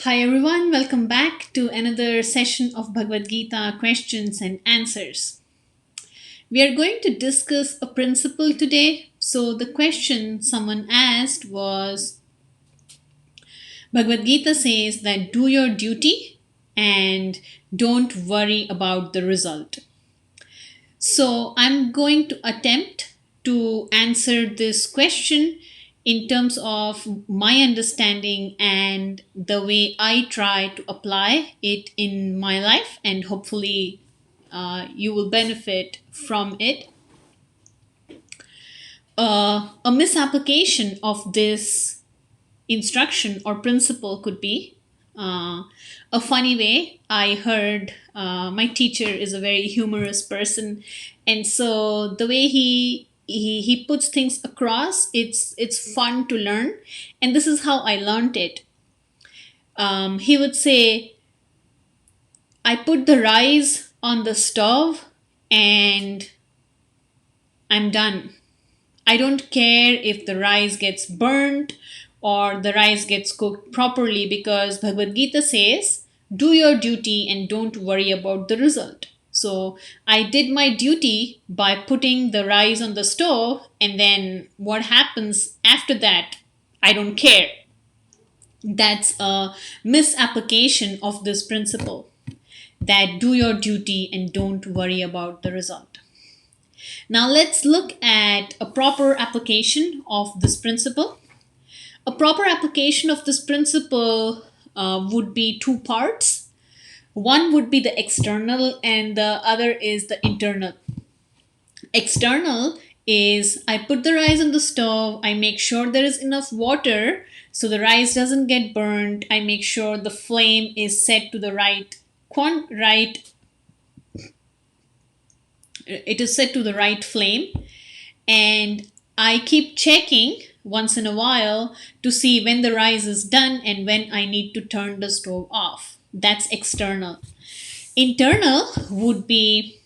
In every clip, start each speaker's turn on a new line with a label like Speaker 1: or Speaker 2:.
Speaker 1: Hi everyone, welcome back to another session of Bhagavad Gita questions and answers. We are going to discuss a principle today. So, the question someone asked was Bhagavad Gita says that do your duty and don't worry about the result. So, I'm going to attempt to answer this question in terms of my understanding and the way I try to apply it in my life, and hopefully, you will benefit from it. A misapplication of this instruction or principle could be a funny way. I heard my teacher is a very humorous person, and so the way he puts things across, it's fun to learn, and this is how I learned it. He would say, "I put the rice on the stove, and I'm done. I don't care if the rice gets burnt or the rice gets cooked properly because Bhagavad Gita says, do your duty and don't worry about the result." So I did my duty by putting the rice on the stove, and then what happens after that, I don't care. That's a misapplication of this principle, that do your duty and don't worry about the result. Now let's look at a proper application of this principle. A proper application of this principle would be two parts. One would be the external, and the other is the internal. External is I put the rice on the stove, I make sure there is enough water so the rice doesn't get burned, I make sure the flame is set to the right it is set to the right flame, and I keep checking once in a while to see when the rice is done and when I need to turn the stove off. That's external. Internal would be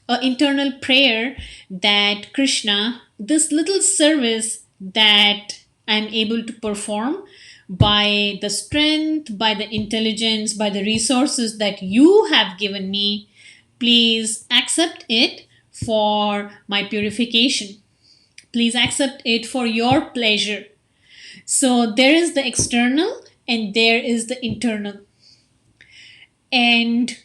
Speaker 1: an internal prayer that Krishna, this little service that I'm able to perform by the strength, by the intelligence, by the resources that you have given me, please accept it for my purification. Please accept it for your pleasure. So there is the external and there is the internal. And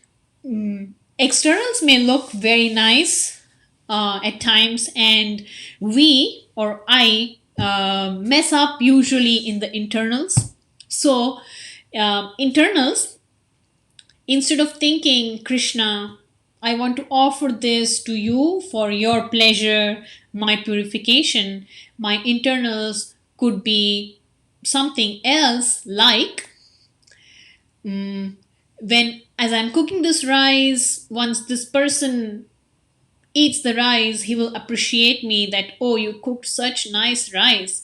Speaker 1: externals may look very nice at times, and we or I mess up usually in the internals. So, internals, instead of thinking, Krishna, I want to offer this to you for your pleasure, my purification, my internals could be something else like when, as I'm cooking this rice, once this person eats the rice, he will appreciate me that, oh, you cooked such nice rice.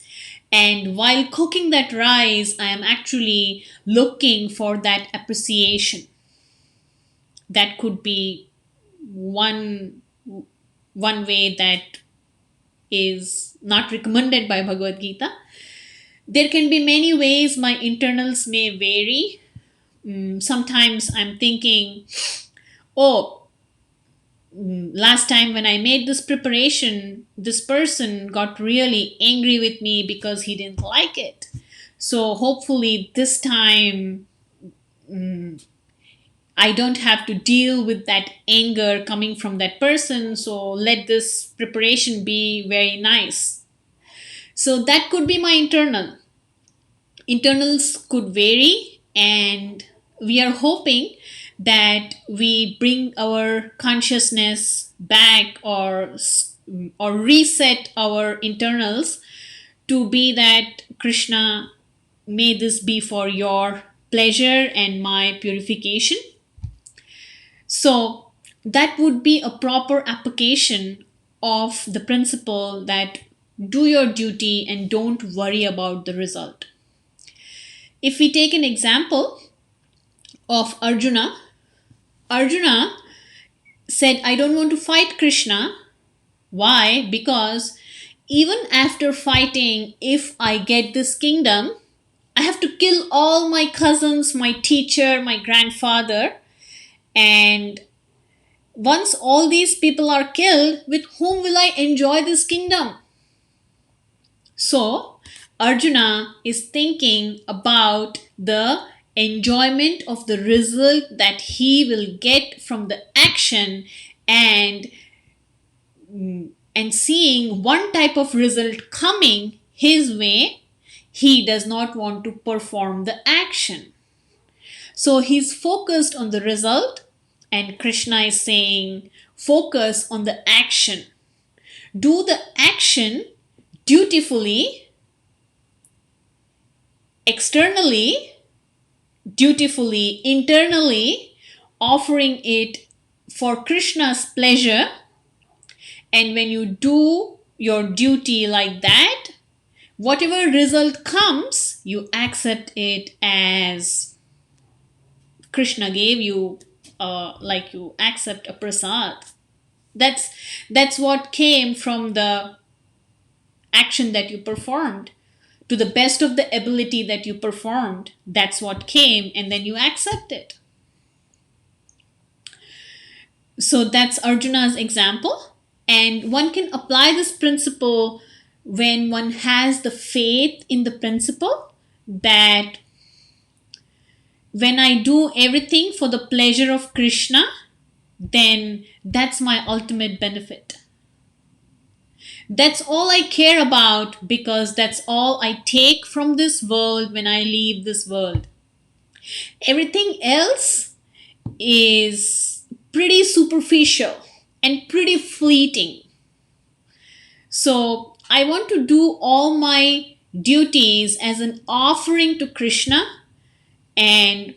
Speaker 1: And while cooking that rice, I am actually looking for that appreciation. That could be one one way that is not recommended by Bhagavad Gita. There can be many ways my internals may vary. Sometimes I'm thinking, oh, last time when I made this preparation, this person got really angry with me because he didn't like it. So hopefully this time I don't have to deal with that anger coming from that person. So let this preparation be very nice. So that could be my internal. Internals could vary, and we are hoping that we bring our consciousness back, or reset our internals to be that, Krishna, may this be for your pleasure and my purification. So that would be a proper application of the principle that do your duty and don't worry about the result. If we take an example of Arjuna, Arjuna said, I don't want to fight Krishna. Why? Because even after fighting, if I get this kingdom, I have to kill all my cousins, my teacher, my grandfather, and once all these people are killed, with whom will I enjoy this kingdom? So, Arjuna is thinking about the enjoyment of the result that he will get from the action, and seeing one type of result coming his way, he does not want to perform the action. So he's focused on the result, and Krishna is saying, focus on the action. Do the action dutifully, externally, dutifully, internally, offering it for Krishna's pleasure. And when you do your duty like that, whatever result comes, you accept it as Krishna gave you, like you accept a prasad. That's what came from the action that you performed. To the best of the ability that you performed, that's what came, and then you accept it. So that's Arjuna's example. And one can apply this principle when one has the faith in the principle that when I do everything for the pleasure of Krishna, then that's my ultimate benefit. That's all I care about, because that's all I take from this world when I leave this world. Everything else is pretty superficial and pretty fleeting. So I want to do all my duties as an offering to Krishna, and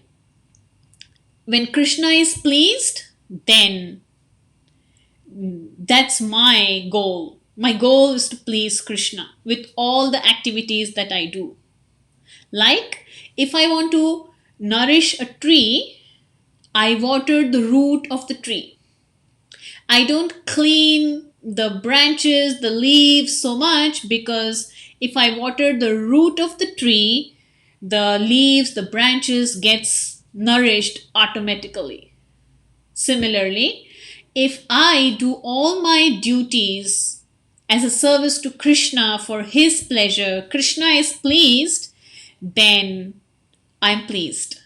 Speaker 1: when Krishna is pleased, then that's my goal. My goal is to please Krishna with all the activities that I do. Like, if I want to nourish a tree, I water the root of the tree. I don't clean the branches, the leaves so much, because if I water the root of the tree, the leaves, the branches gets nourished automatically. Similarly, if I do all my duties as a service to Krishna for his pleasure, Krishna is pleased, then I'm pleased.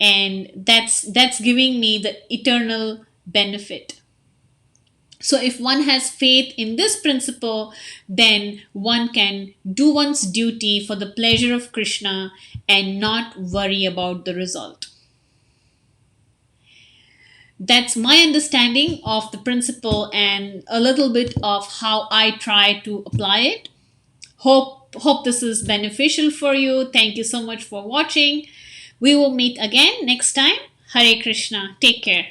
Speaker 1: And that's giving me the eternal benefit. So if one has faith in this principle, then one can do one's duty for the pleasure of Krishna and not worry about the result. That's my understanding of the principle and a little bit of how I try to apply it. Hope this is beneficial for you. Thank you so much for watching. We will meet again next time. Hare Krishna. Take care.